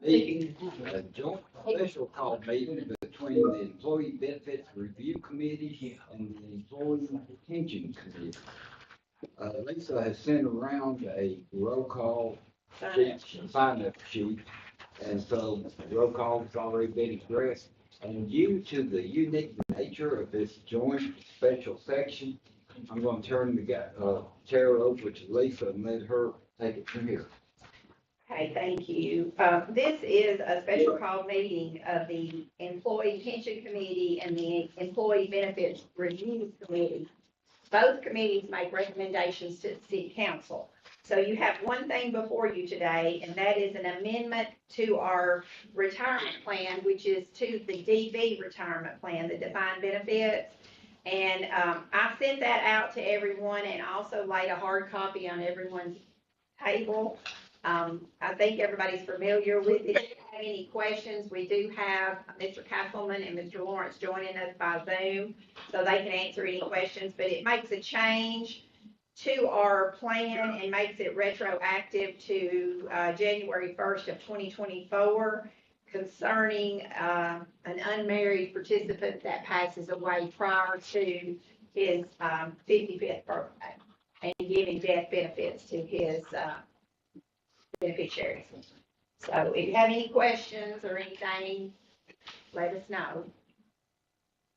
meeting, a joint special call meeting between the Employee Benefits Review Committee and the Employee Retention Committee. Lisa has sent around a roll call sign-up sheet, and so the roll call has already been addressed. And due to the unique nature of this joint special section, I'm going to turn the chair over to Lisa and let her take it from here. Okay, thank you. This is a special call meeting of the Employee Pension Committee and the Employee Benefits Review Committee. Both committees make recommendations to the City Council. So you have one thing before you today, and that is an amendment to our retirement plan, which is to the DB retirement plan, the defined benefits. And I sent that out to everyone and also laid a hard copy on everyone's table. I think everybody's familiar with it. If you have any questions, we do have Mr. Castleman and Mr. Lawrence joining us by Zoom, so they can answer any questions, but it makes a change to our plan and makes it retroactive to January 1st of 2024 concerning an unmarried participant that passes away prior to his 55th birthday and giving death benefits to his beneficiaries. So if you have any questions or anything, let us know.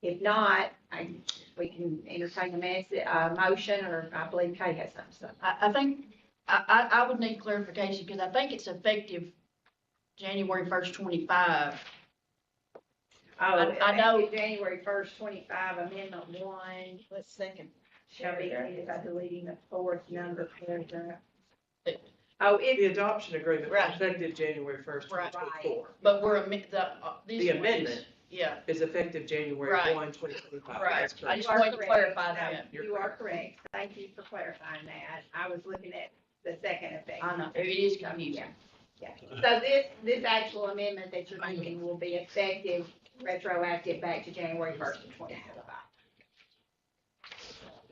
If not, we can entertain a motion, or I believe Kay has something. I think I would need clarification because I think it's effective January 1st, 25. I know January 1st, 25, Amendment 1. Let's second. Shall be created by deleting the fourth number paragraph. The adoption agreement Right. effective January 1st, 2024. but we're The amendment yeah. is effective January Right. 1, 2025. Right. That's I correct. just wanted to clarify that. You are correct. Thank you for clarifying that. I was looking at the second effect. I know, it is confusing. Yeah. So this actual amendment that you're making will be effective retroactive back to January 1st of 2025.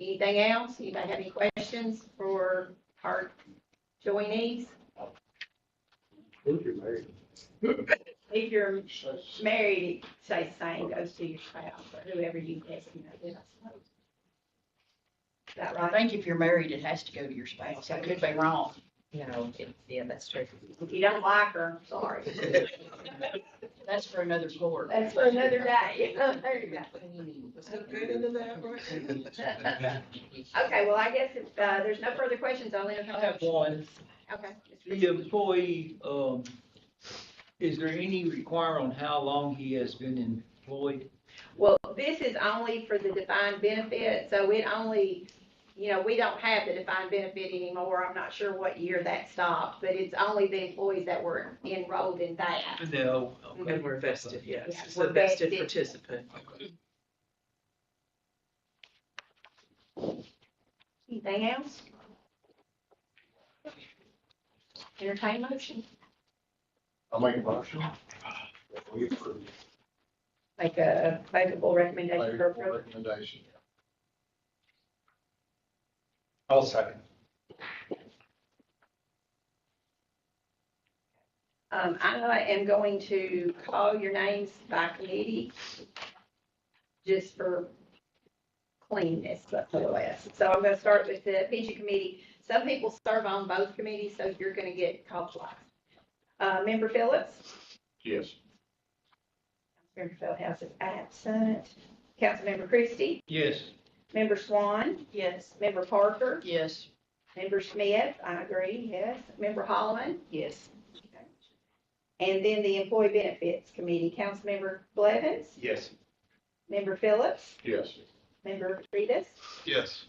Anything else? Anybody have any questions for our joinees? If you're married. If you're married, it says same goes to your spouse or whoever you designate. Is that I right? think if you're married, it has to go to your spouse. I could be wrong. No, yeah, that's true. If you don't like her, I'm sorry. That's for another court. That's for another day. There you go. Let's not get into that, right? Okay, well, I guess if there's no further questions, I'll entertain. I have one. Okay. The employee, is there any requirement on how long he has been employed? Well, this is only for the defined benefit, so it only, we don't have the defined benefit anymore. I'm not sure what year that stopped, but it's only the employees that were enrolled in that. No. And we're vested, yes. Yeah, It's we're a vested vested. participant. Anything else? Entertain motion? I'll make a motion. We approve. Make a favorable recommendation for Favorable approval. recommendation. I'll second. I am going to call your names by committee just for cleanness, but for the less. So I'm going to start with the pension committee. Some people serve on both committees, so you're going to get called twice. Member Phillips? Yes. Member Feldhouse is absent. Councilmember Christie? Yes. Member Swan? Yes. Member Parker? Yes. Member Smith? I agree, yes. Member Holloman? Yes. And then the Employee Benefits Committee, Councilmember Blevins? Yes. Member Phillips? Yes. Member Reedus? Yes.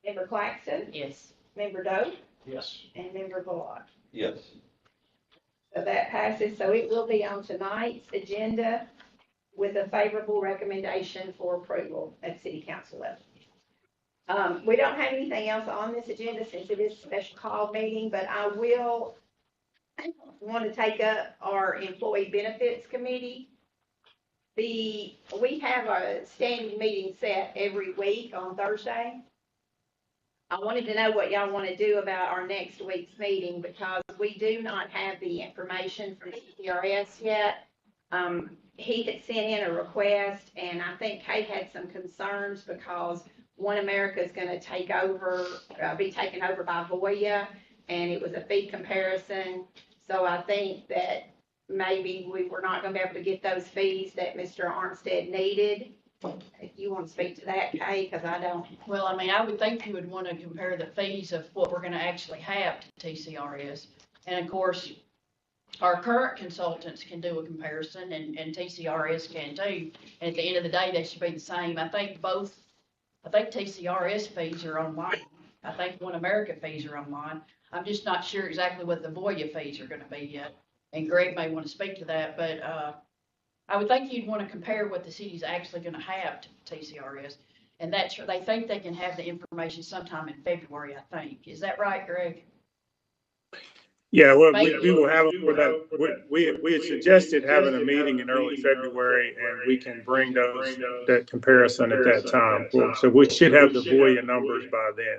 Member Claxton? Yes. Member Doe? Yes. And Member Bullock. Yes. So that passes. So it will be on tonight's agenda with a favorable recommendation for approval at City Council level. We don't have anything else on this agenda since it is a special call meeting, but I will want to take up our Employee Benefits Committee. We have a standing meeting set every week on Thursday. I wanted to know what y'all want to do about our next week's meeting, because we do not have the information from CRS yet. He had sent in a request, and I think Kate had some concerns because One America is going to take over, be taken over by Voya, and it was a fee comparison. So I think that maybe we were not going to be able to get those fees that Mr. Armstead needed. If you want to speak to that, Kate, because I don't. Well, I mean, I would think you would want to compare the fees of what we're gonna actually have to TCRS. And of course, our current consultants can do a comparison and TCRS can too. And at the end of the day, they should be the same. I think TCRS fees are online. I think One America fees are online. I'm just not sure exactly what the Voya fees are gonna be yet. And Greg may want to speak to that, but, I would think you'd want to compare what the city's actually gonna have to TCRS. And they think they can have the information sometime in February, I think. Is that right, Greg? Yeah, well, we will have, we had suggested having a meeting in early February, and we can bring that comparison at that time. So we should have the Voya numbers by then.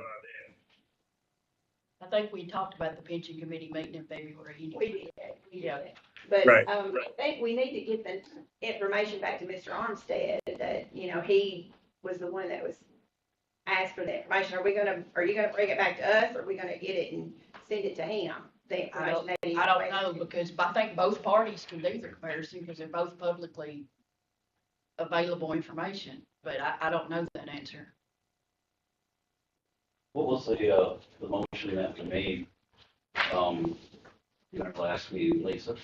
I think we talked about the pension committee meeting in February. We did. Yeah. But, Right. I think we need to get the information back to Mr. Armstead that, he was the one that was asked for the information. Are you gonna bring it back to us, or are we gonna get it and send it to him? The information that he's I don't know, requested? because I think both parties can do the comparison because they're both publicly available information, but I don't know that answer. What was the motion that we made, in our last meeting, Lisa?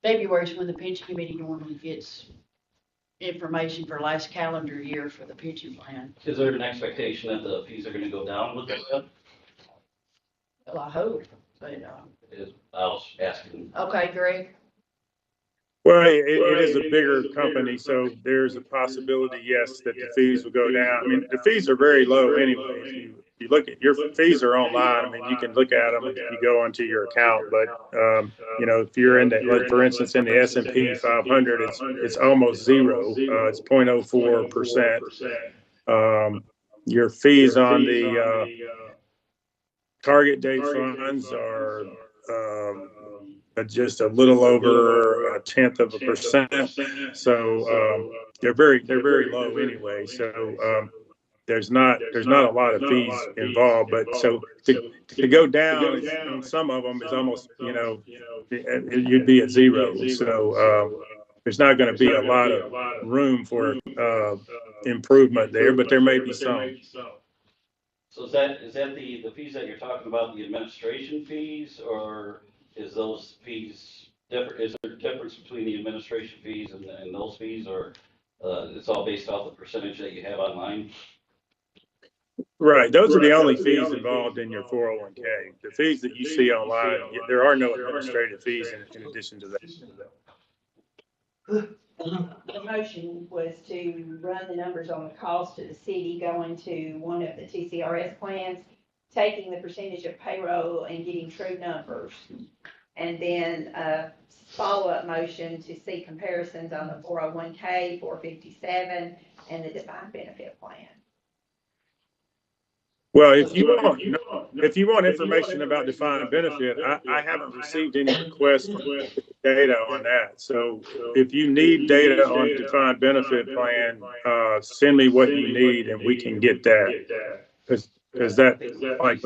February is when the pension committee normally gets information for last calendar year for the pension plan. Is there an expectation that the fees are gonna go down with that? Well, I hope, but, I was asking. okay, Greg? Well, it is a bigger company, so there's a possibility, yes, that the fees will go down. I mean, the fees are very low anyway. If you look at, your fees are online. I mean, you can look at them if you go onto your account, but, if you're in like, for instance, in the S&P 500, it's almost zero. It's 0.04%. Your fees on the, target date funds are, just a little over 0.1%. So, they're very low anyway. So, there's not a lot of fees involved, but so to go down on some of them is almost, you'd be at zero. So, there's not going to be a lot of room for, improvement there, but there may be some. So is that the fees that you're talking about, the administration fees, or is those fees different? Is there a difference between the administration fees and those fees, or it's all based off the percentage that you have online? Right. Those are the only fees involved in your 401k. The fees that you see online, there are no administrative fees in addition to that. The motion was to run the numbers on the cost to the city going to one of the TCRS plans, taking the percentage of payroll and getting true numbers. And then a follow-up motion to see comparisons on the 401k, 457, and the defined benefit plan. Well, if you want information about defined benefit, I haven't received any requests for data on that. So if you need data on defined benefit plan, send me what you need and we can get that. Because that, like,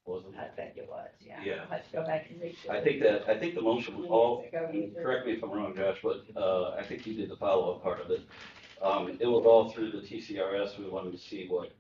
Wasn't I think it was, yeah. Yeah. I'll have to go back and read. I think the motion was all, correct me if I'm wrong, Josh, but I think you did the follow-up part of it. It was all through the TCRS. We wanted to see what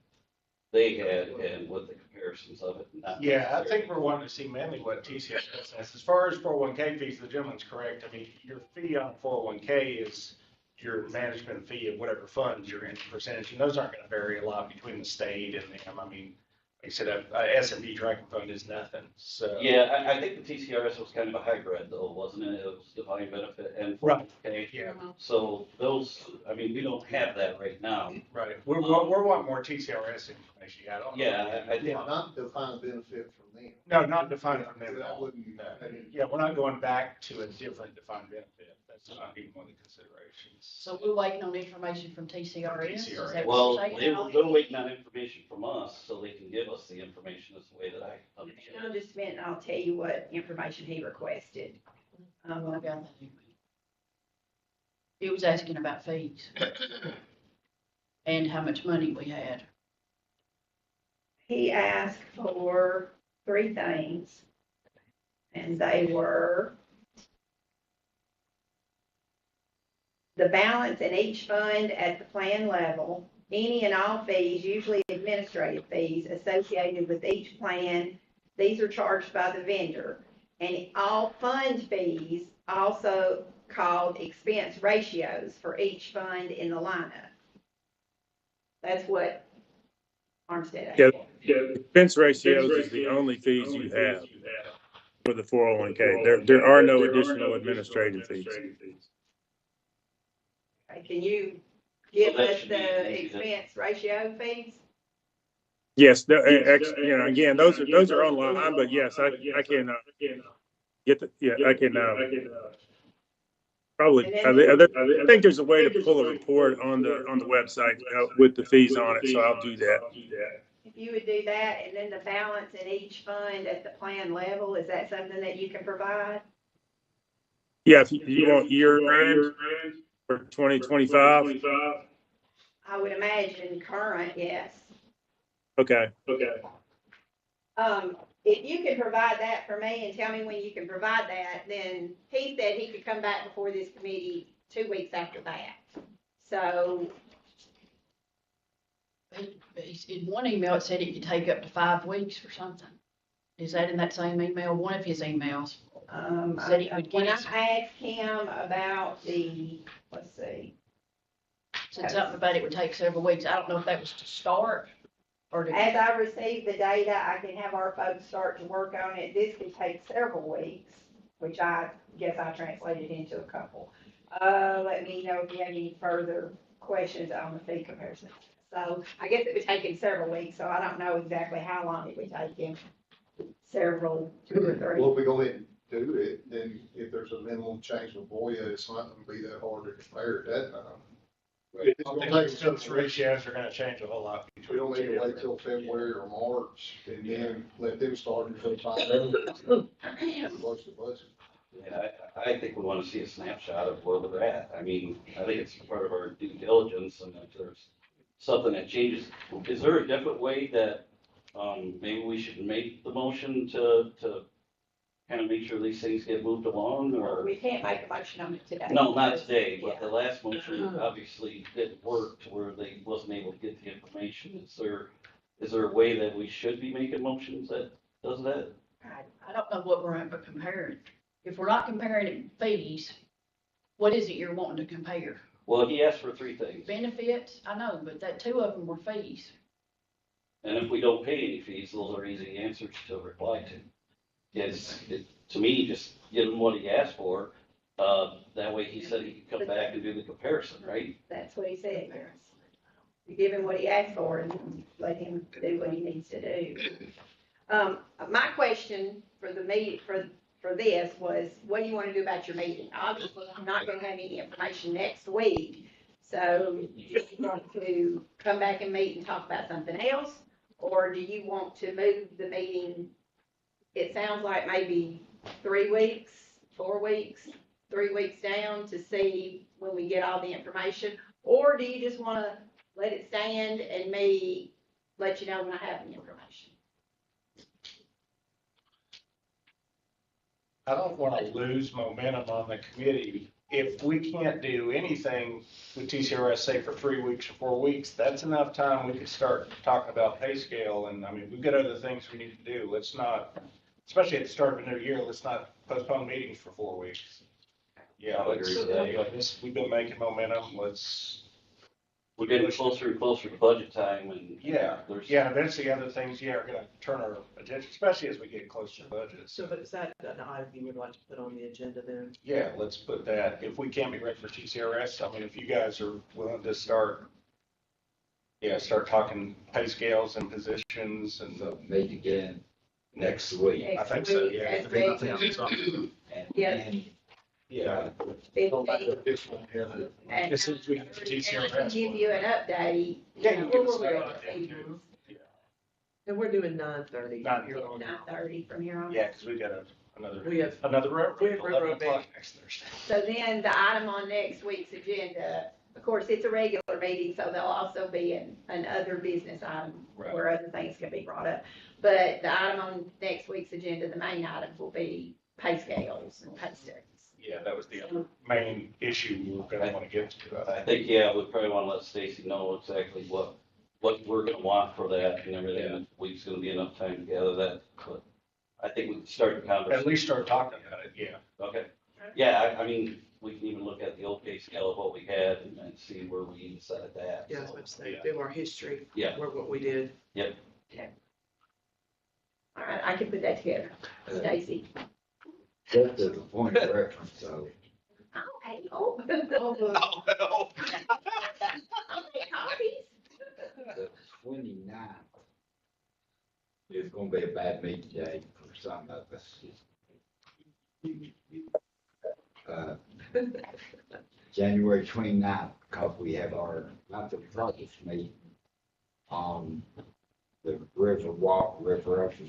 they had and what the comparisons of it. Yeah, I think we're wanting to see mainly what TCS says. As far as 401k fees, the gentleman's correct. I mean, your fee on 401k is your management fee of whatever funds you're in percentage, and those aren't going to vary a lot between the state and them. I mean, like I said, a S&P tracking fund is nothing. So Yeah, I think the TCRS was kind of a hybrid though, wasn't it? It was defined benefit and 401k. yeah, So those, I mean, we don't have that right now. right. We're wanting more TCRS information. Yeah, I don't know. Yeah, I think. Yeah, not defined benefit from them. No, not defined from them at That all. wouldn't. No. Yeah, we're not going back to a different defined benefit. That's not even one of the considerations. So we're waiting on information from TCRS? Is that what Well, you're saying? they're waiting on information from us so they can give us the information. Is the way that I understand Hang on just a minute, and I'll tell you what information he requested. I got that email. It was asking about fees and how much money we had. He asked for 3 things, and they were the balance in each fund at the plan level, any and all fees, usually administrative fees associated with each plan. These are charged by the vendor. And all fund fees, also called expense ratios for each fund in the lineup. That's what Armstead asked Yeah, for. expense ratios is the only fees you have for the 401K. There are no additional administrative fees. Okay, can you give So that us should be the easy to- expense ratio fees? Yes, again, those are online, but yes, I can get I can probably, I think there's a way to pull a report on the website with the fees on it, so I'll do that. If you would do that, and then the balance in each fund at the plan level, is that something that you can provide? Yeah, if you want year end for 2025, I would imagine current, yes. okay. If you can provide that for me and tell me when you can provide that, then he said he could come back before this committee 2 weeks after that. So, In one email, it said it could take up to 5 weeks or something. Is that in that same email? One of his emails. Said he would when get I it. asked him about the, let's see, Said something about it would take several weeks. I don't know if that was to start or to. as I receive the data, I can have our folks start to work on it. This could take several weeks, which I guess I translated into a couple. Let me know if you have any further questions on the fee comparison. So I guess it would take him several weeks, so I don't know exactly how long it would take him. Several, 2 or 3. Well, if we go ahead and do it, then if there's a minimum change with Voya, it's not gonna be that hard to compare at that time. I don't think expense ratios are gonna change a whole lot. We don't need to wait till February or March and then let them start and put time close to budget. Yeah, I think we want to see a snapshot of where we're at. I mean, I think it's part of our due diligence, and if there's something that changes, is there a different way that, maybe we should make the motion to kind of make sure these things get moved along, or? We can't make a motion on it today. No, not today, but Yeah. the last motion obviously didn't work to where they wasn't able to get the information. Is there a way that we should be making motions that does that? I don't know what we're comparing. If we're not comparing fees, what is it you're wanting to compare? Well, he asked for 3 things, Benefits? I know, but 2 of them were fees. and if we don't pay any fees, those are easy answers to reply to. To me, just give him what he asked for, that way he said he could come back and do the comparison, right? That's what he said, yes. You give him what he asked for and let him do what he needs to do. My question for the for this was, what do you want to do about your meeting? Obviously, I'm not going to have any information next week. So do you want to come back and meet and talk about something else? Or do you want to move the meeting? It sounds like maybe 3 weeks, 4 weeks, 3 weeks down to see when we get all the information? Or do you just want to let it stand and me let you know when I have the information? I don't want to lose momentum on the committee. If we can't do anything with TCRS, say for 3 weeks or 4 weeks, that's enough time. We could start talking about pay scale. And I mean, we've got other things we need to do. Let's not, especially at the start of a new year, let's not postpone meetings for 4 weeks. Yeah, I would agree with that. We've been making momentum. We're getting closer and closer to budget time, and Yeah, there's. yeah, and eventually other things, are gonna turn our attention, especially as we get closer to budget. So, but is that an item you would like to put on the agenda then? Yeah, let's put that, if we can't be ready for TCRS, I mean, if you guys are willing to start talking pay scales and positions and So meet again next week. I think so, yeah. Next week, And, Yes. and Yeah, $15. This one here, that- And as soon as we get the and I TCRS. can give you an update. Yeah, you you know, give us where an we're at. update, too. And we're doing 9:30. 9:30. 9:30 from here on. Yeah, because we got another We have, railroad, we have 11 railroad o'clock next Thursday. So then the item on next week's agenda, of course, it's a regular meeting, so there'll also be an other business item Right. where other things can be brought up. But the item on next week's agenda, the main items will be pay scales and pay studies. Yeah, that was the other main issue we were gonna wanna get to, I I think. think, yeah, we probably wanna let Stacy know exactly what we're gonna want for that and everything. Week's gonna be enough time to gather that, but I think we can start the At conversation. least start talking about it, yeah. Okay. Yeah, I mean, we can even look at the old pay scale of what we had and see where we decided that. yeah, I was about to say, do our history, Yeah. what we did. All right, I can put that together. Stacy. Just as a point of reference, so Okay, oh. Oh, well. I'll make copies. the 29th is gonna be a bad meeting day for some of us. January 29th, because we have our monthly projects meeting on the River Walk referendum.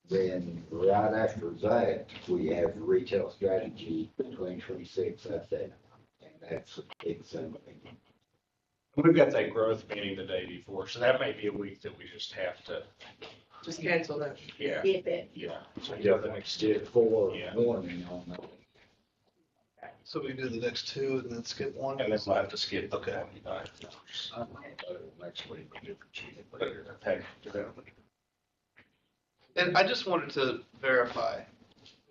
Then right after that, we have the retail strategy 2026 update. And that's exciting. We've got that growth meeting the day before, so that may be a week that we just have to, Just cancel that. yeah, Skip it. yeah. So you have the next Did 4 Yeah. morning on that. So we do the next two and then skip one? And then we'll have to skip. Okay. Next week. Okay. And I just wanted to verify,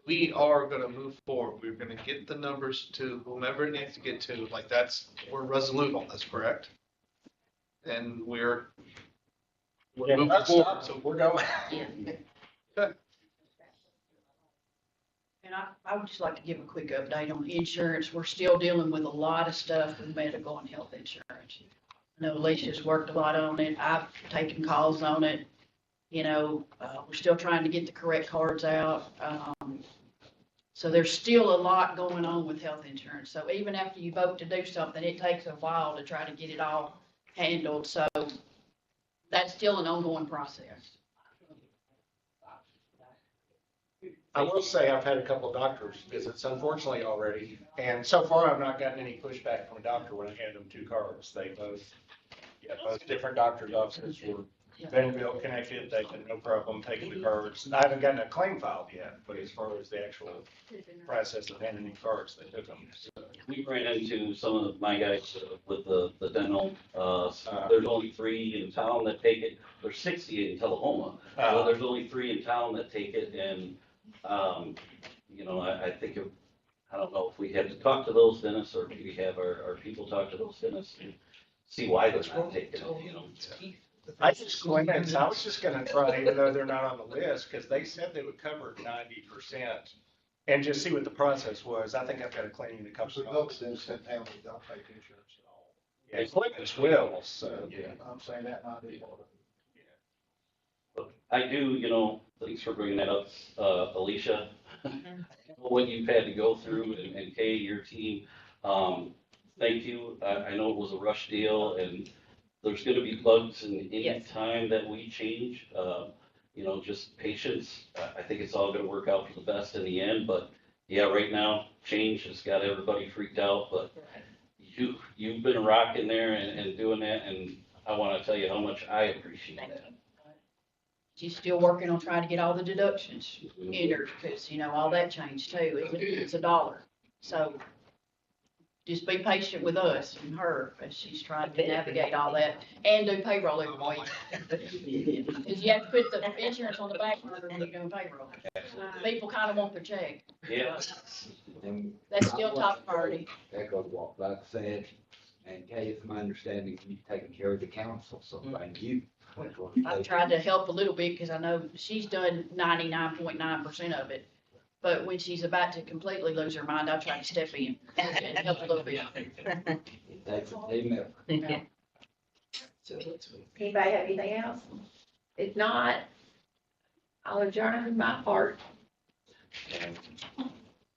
we are gonna move forward, we're gonna get the numbers to whomever it needs to get to, like we're resolute on this, correct? And we're Yeah, moving that's forward, not- so we're going. And I would just like to give a quick update on insurance. We're still dealing with a lot of stuff with medical and health insurance. I know Alicia's worked a lot on it. I've taken calls on it. You know, we're still trying to get the correct cards out. So there's still a lot going on with health insurance. So even after you vote to do something, it takes a while to try to get it all handled. So that's still an ongoing process. I will say I've had a couple of doctors visits, unfortunately already, and so far I've not gotten any pushback from a doctor when I hand them two cards. They both different doctor's offices were Vanderbilt connected. They had no problem taking the cards. I haven't gotten a claim filed yet, but as far as the actual process of handing me cards, they took them. So, We ran into some of my guys with the dental, there's only 3 in town that take it. There's 60 in Tullahoma. So there's only 3 in town that take it, and, you know, I think, I don't know if we have to talk to those dentists, or maybe have our people talk to those dentists and see why they're not taking it, you know. I was just gonna try, even though they're not on the list, because they said they would cover 90% and just see what the process was. I think I've got a cleaning a couple So of folks times. in town that don't take insurance at all. Yeah, Clinton's will, so, yeah. I'm saying that might be. I do, you know, thanks for bringing that up, Alicia. What you've had to go through, and Kay, your team, thank you. I know it was a rush deal, and there's gonna be bugs in any Yes. time that we change. You know, just patience. I think it's all gonna work out for the best in the end, but yeah, right now, change has got everybody freaked out, but you've been rocking there and doing that, and I wanna tell you how much I appreciate that. She's still working on trying to get all the deductions entered, because, you know, all that changed too. It's $1. So just be patient with us and her as she's trying to navigate all that and do payroll every week. Because you have to put the insurance on the back burner when you're doing payroll. People kind of want their check. Yeah. And That's still top priority. echo what Buck said, and Kay, it's my understanding you've taken care of the council, so thank you. I've tried to help a little bit because I know she's done 99.9% of it. But when she's about to completely lose her mind, I try to step in and help a little bit. It takes a team effort. Anybody have anything else? If not, I'll adjourn my part.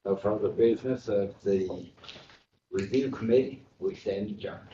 No further business of the review committee. We stand adjourned.